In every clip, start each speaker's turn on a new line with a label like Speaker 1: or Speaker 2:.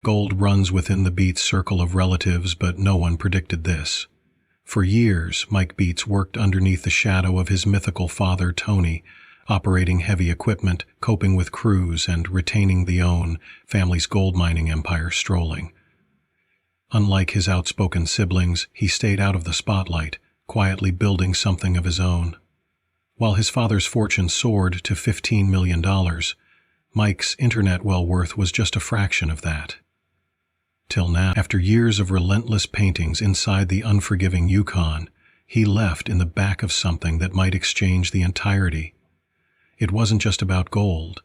Speaker 1: Gold runs within the Beets circle of relatives, but no one predicted this. For years, Mike Beets worked underneath the shadow of his mythical father, Tony, operating heavy equipment, coping with crews, and retaining the own family's gold mining empire strolling. Unlike his outspoken siblings, he stayed out of the spotlight, quietly building something of his own. While his father's fortune soared to $15 million, Mike's internet well worth was just a fraction of that. Till now, after years of relentless paintings inside the unforgiving Yukon, he left in the back of something that might exchange the entirety. It wasn't just about gold.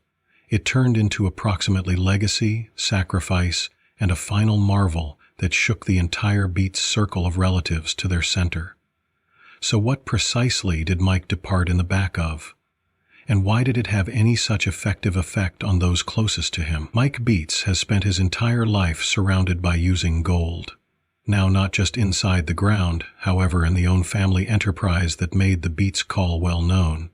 Speaker 1: It turned into approximately legacy, sacrifice, and a final marvel that shook the entire Beets circle of relatives to their center. So what precisely did Mike depart in the back of? And why did it have any such effective effect on those closest to him? Mike Beets has spent his entire life surrounded by using gold. Now not just inside the ground, however, in the own family enterprise that made the Beets call well known.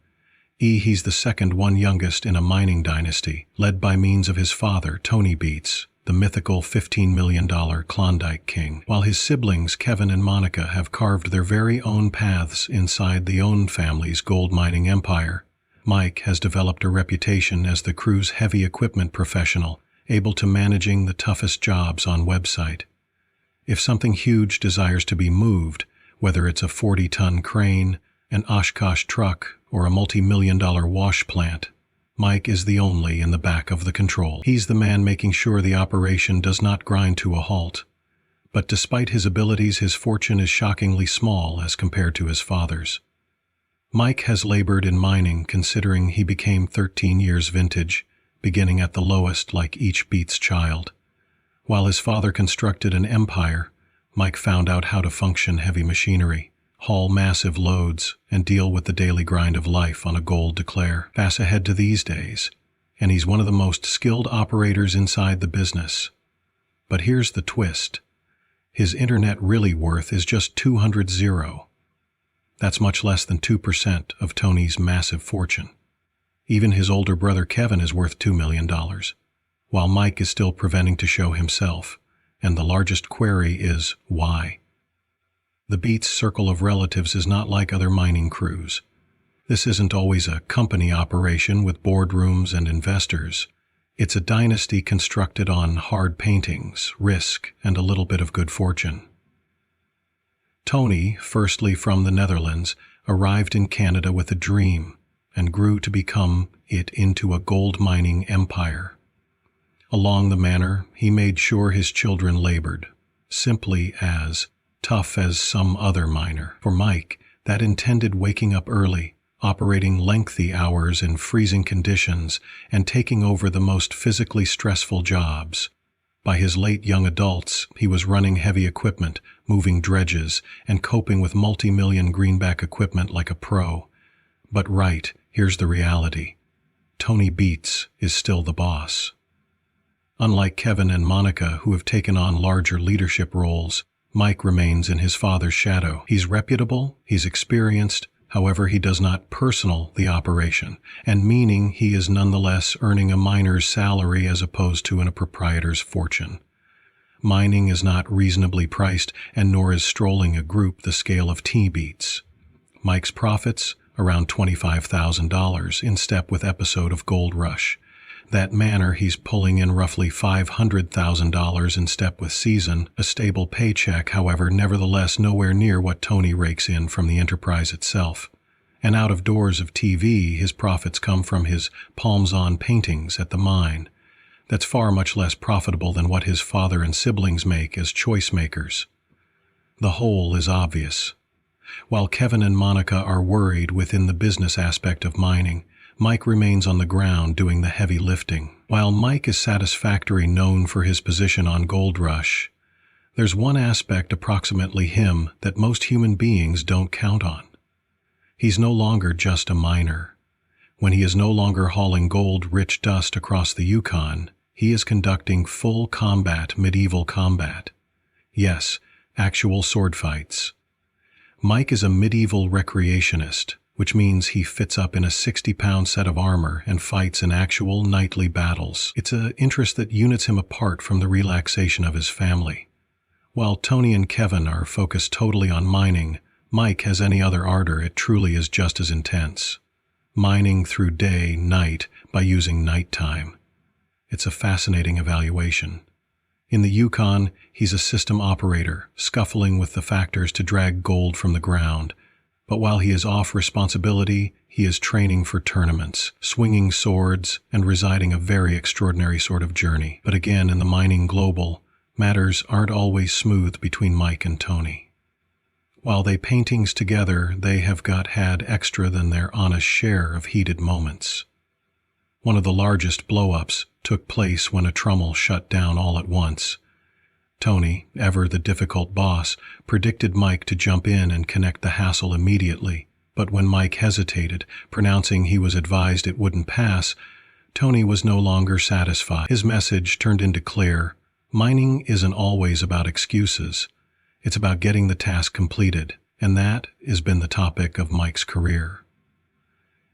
Speaker 1: He's the second youngest in a mining dynasty, led by means of his father, Tony Beets, the mythical $15 million Klondike King, while his siblings Kevin and Monica have carved their very own paths inside the own family's gold mining empire. Mike has developed a reputation as the crew's heavy equipment professional, able to managing the toughest jobs on website. If something huge desires to be moved, whether it's a 40-ton crane, an Oshkosh truck, or a multi-million-dollar wash plant, Mike is the only in the back of the control. He's the man making sure the operation does not grind to a halt. But despite his abilities, his fortune is shockingly small as compared to his father's. Mike has labored in mining, considering he became 13 years vintage, beginning at the lowest like each Beets child. While his father constructed an empire, Mike found out how to function heavy machinery, haul massive loads, and deal with the daily grind of life on a gold declare. Pass ahead to these days, and he's one of the most skilled operators inside the business. But here's the twist. His internet really worth is just 200. That's much less than 2% of Tony's massive fortune. Even his older brother Kevin is worth $2 million, while Mike is still preventing to show himself, and the largest query is why. The Beets circle of relatives is not like other mining crews. This isn't always a company operation with boardrooms and investors. It's a dynasty constructed on hard paintings, risk, and a little bit of good fortune. Tony, firstly from the Netherlands, arrived in Canada with a dream and grew to become it into a gold mining empire. Along the manner, he made sure his children labored, simply as tough as some other miner. For Mike, that intended waking up early, operating lengthy hours in freezing conditions, and taking over the most physically stressful jobs. By his late young adults, he was running heavy equipment, moving dredges, and coping with multi-million greenback equipment like a pro. But here's the reality. Tony Beets is still the boss. Unlike Kevin and Monica, who have taken on larger leadership roles, Mike remains in his father's shadow. He's reputable, he's experienced, however he does not personal the operation, and meaning he is nonetheless earning a miner's salary as opposed to a proprietor's fortune. Mining is not reasonably priced, and nor is strolling a group the scale of Beets. Mike's profits, around $25,000, in step with episode of Gold Rush. That manner, he's pulling in roughly $500,000 in step with season, a stable paycheck, however, nevertheless nowhere near what Tony rakes in from the enterprise itself. And out of doors of TV, his profits come from his palms-on paintings at the mine. That's far much less profitable than what his father and siblings make as choice makers. The whole is obvious. While Kevin and Monica are worried within the business aspect of mining, Mike remains on the ground doing the heavy lifting. While Mike is satisfactorily known for his position on Gold Rush, there's one aspect approximately him that most human beings don't count on. He's no longer just a miner. When he is no longer hauling gold-rich dust across the Yukon, he is conducting full combat, medieval combat. Yes, actual sword fights. Mike is a medieval recreationist, which means he fits up in a 60-pound set of armor and fights in actual nightly battles. It's an interest that units him apart from the relaxation of his family. While Tony and Kevin are focused totally on mining, Mike has any other ardor. It truly is just as intense. Mining through day, night, by using nighttime. It's a fascinating evaluation. In the Yukon, he's a system operator, scuffling with the factors to drag gold from the ground. But while he is off responsibility, he is training for tournaments, swinging swords, and residing a very extraordinary sort of journey. But again, in the mining global, matters aren't always smooth between Mike and Tony. While they paintings together, they have had extra than their honest share of heated moments. One of the largest blow-ups took place when a trommel shut down all at once. Tony, ever the difficult boss, predicted Mike to jump in and connect the hassle immediately, but when Mike hesitated, pronouncing he was advised it wouldn't pass, Tony was no longer satisfied. His message turned into clear: mining isn't always about excuses. It's about getting the task completed, and that has been the topic of Mike's career.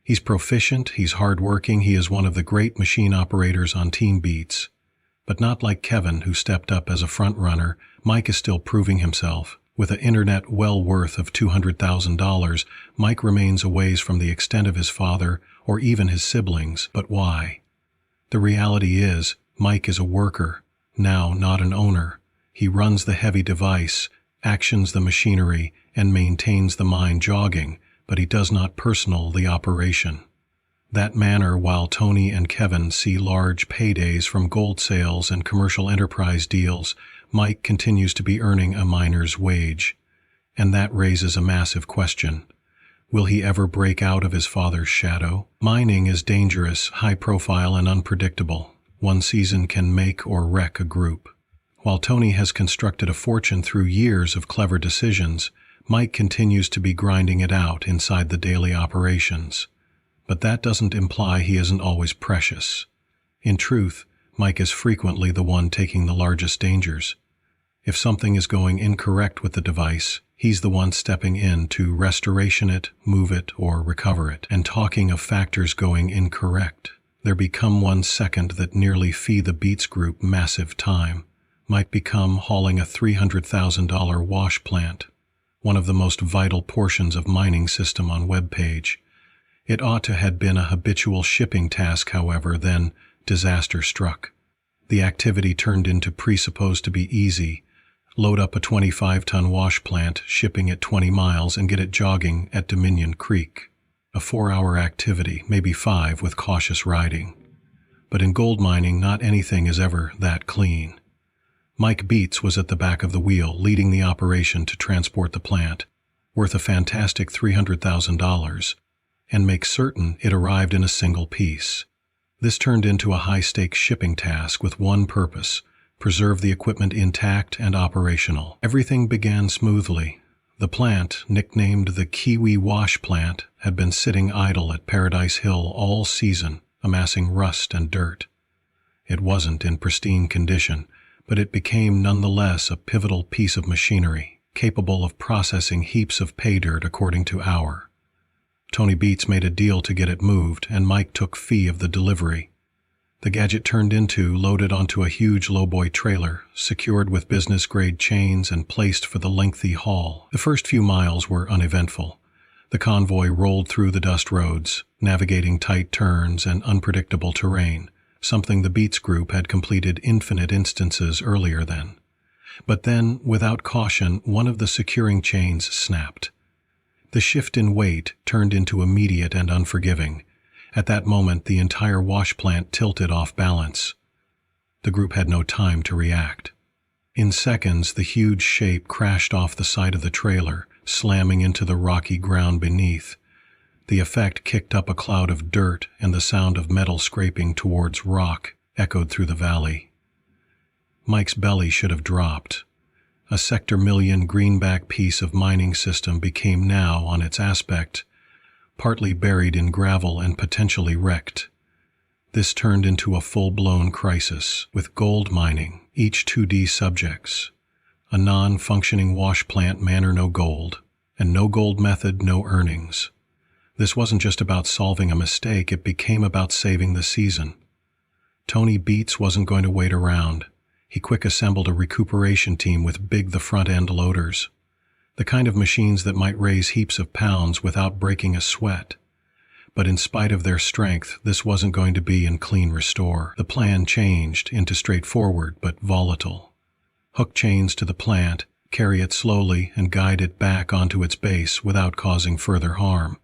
Speaker 1: He's proficient, he's hardworking, he is one of the great machine operators on Team Beets. But not like Kevin, who stepped up as a front-runner, Mike is still proving himself. With an internet well worth of $200,000, Mike remains a ways from the extent of his father or even his siblings. But why? The reality is, Mike is a worker, now not an owner. He runs the heavy device, actions the machinery, and maintains the mine jogging, but he does not personal the operation. That manner, while Tony and Kevin see large paydays from gold sales and commercial enterprise deals, Mike continues to be earning a miner's wage. And that raises a massive question. Will he ever break out of his father's shadow? Mining is dangerous, high-profile, and unpredictable. One season can make or wreck a group. While Tony has constructed a fortune through years of clever decisions, Mike continues to be grinding it out inside the daily operations. But that doesn't imply he isn't always precious. In truth, Mike is frequently the one taking the largest dangers. If something is going incorrect with the device, he's the one stepping in to restoration it, move it, or recover it. And talking of factors going incorrect, there become 1 second that nearly fee the Beets Group massive time. Might become hauling a $300,000 wash plant, one of the most vital portions of mining system on web page. It ought to have been a habitual shipping task, however, then disaster struck. The activity turned into presupposed to be easy. Load up a 25-ton wash plant, shipping it 20 miles, and get it jogging at Dominion Creek. A 4-hour activity, maybe 5 with cautious riding. But in gold mining, not anything is ever that clean. Mike Beets was at the back of the wheel, leading the operation to transport the plant, worth a fantastic $300,000, and make certain it arrived in a single piece. This turned into a high-stakes shipping task with one purpose: preserve the equipment intact and operational. Everything began smoothly. The plant, nicknamed the Kiwi Wash Plant, had been sitting idle at Paradise Hill all season, amassing rust and dirt. It wasn't in pristine condition, but it became nonetheless a pivotal piece of machinery, capable of processing heaps of pay dirt according to hour. Tony Beets made a deal to get it moved, and Mike took fee of the delivery. The gadget turned into, loaded onto a huge lowboy trailer, secured with business-grade chains and placed for the lengthy haul. The first few miles were uneventful. The convoy rolled through the dust roads, navigating tight turns and unpredictable terrain, something the Beets Group had completed infinite instances earlier then. But then, without caution, one of the securing chains snapped. The shift in weight turned into immediate and unforgiving. At that moment, the entire wash plant tilted off balance. The group had no time to react. In seconds, the huge shape crashed off the side of the trailer, slamming into the rocky ground beneath. The effect kicked up a cloud of dirt, and the sound of metal scraping towards rock echoed through the valley. Mike's belly should have dropped. A sector million greenback piece of mining system became now, on its aspect, partly buried in gravel and potentially wrecked. This turned into a full-blown crisis, with gold mining, each 2D subjects, a non-functioning wash plant manner no gold, and no gold method no earnings. This wasn't just about solving a mistake, it became about saving the season. Tony Beets wasn't going to wait around. He quick assembled a recuperation team with the front-end loaders, the kind of machines that might raise heaps of pounds without breaking a sweat. But in spite of their strength, this wasn't going to be in clean restore. The plan changed into straightforward but volatile. Hook chains to the plant, carry it slowly, and guide it back onto its base without causing further harm.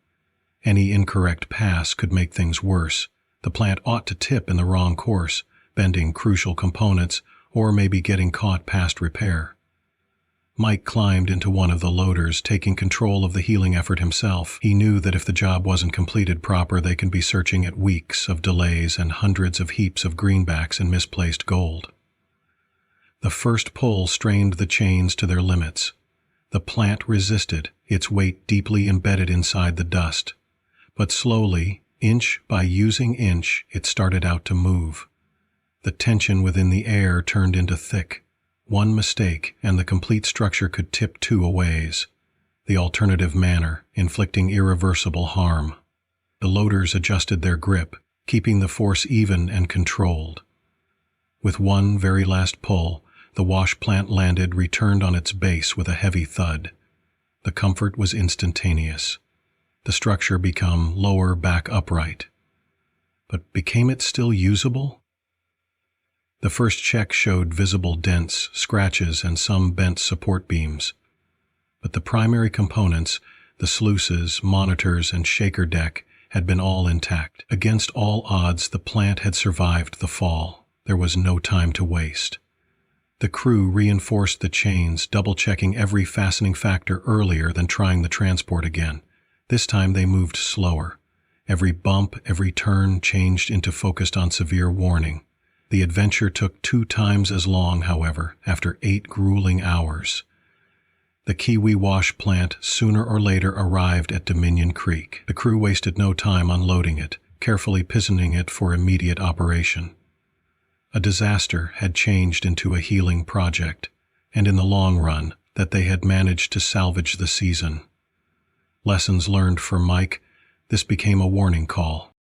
Speaker 1: Any incorrect pass could make things worse. The plant ought to tip in the wrong course, bending crucial components, or maybe getting caught past repair. Mike climbed into one of the loaders, taking control of the healing effort himself. He knew that if the job wasn't completed proper, they could be searching at weeks of delays and hundreds of heaps of greenbacks and misplaced gold. The first pull strained the chains to their limits. The plant resisted, its weight deeply embedded inside the dust. But slowly, inch by using inch, it started out to move. The tension within the air turned into thick. One mistake, and the complete structure could tip two ways. The alternative manner, inflicting irreversible harm. The loaders adjusted their grip, keeping the force even and controlled. With one very last pull, the wash plant landed, returned on its base with a heavy thud. The comfort was instantaneous. The structure became lower back upright. But became it still usable? The first check showed visible dents, scratches, and some bent support beams. But the primary components, the sluices, monitors, and shaker deck, had been all intact. Against all odds, the plant had survived the fall. There was no time to waste. The crew reinforced the chains, double-checking every fastening factor earlier than trying the transport again. This time they moved slower. Every bump, every turn changed into focused on severe warning. The adventure took 2 times as long, however, after 8 grueling hours. The Kiwi wash plant sooner or later arrived at Dominion Creek. The crew wasted no time unloading it, carefully positioning it for immediate operation. A disaster had changed into a healing project, and in the long run, that they had managed to salvage the season. Lessons learned for Mike, this became a warning call.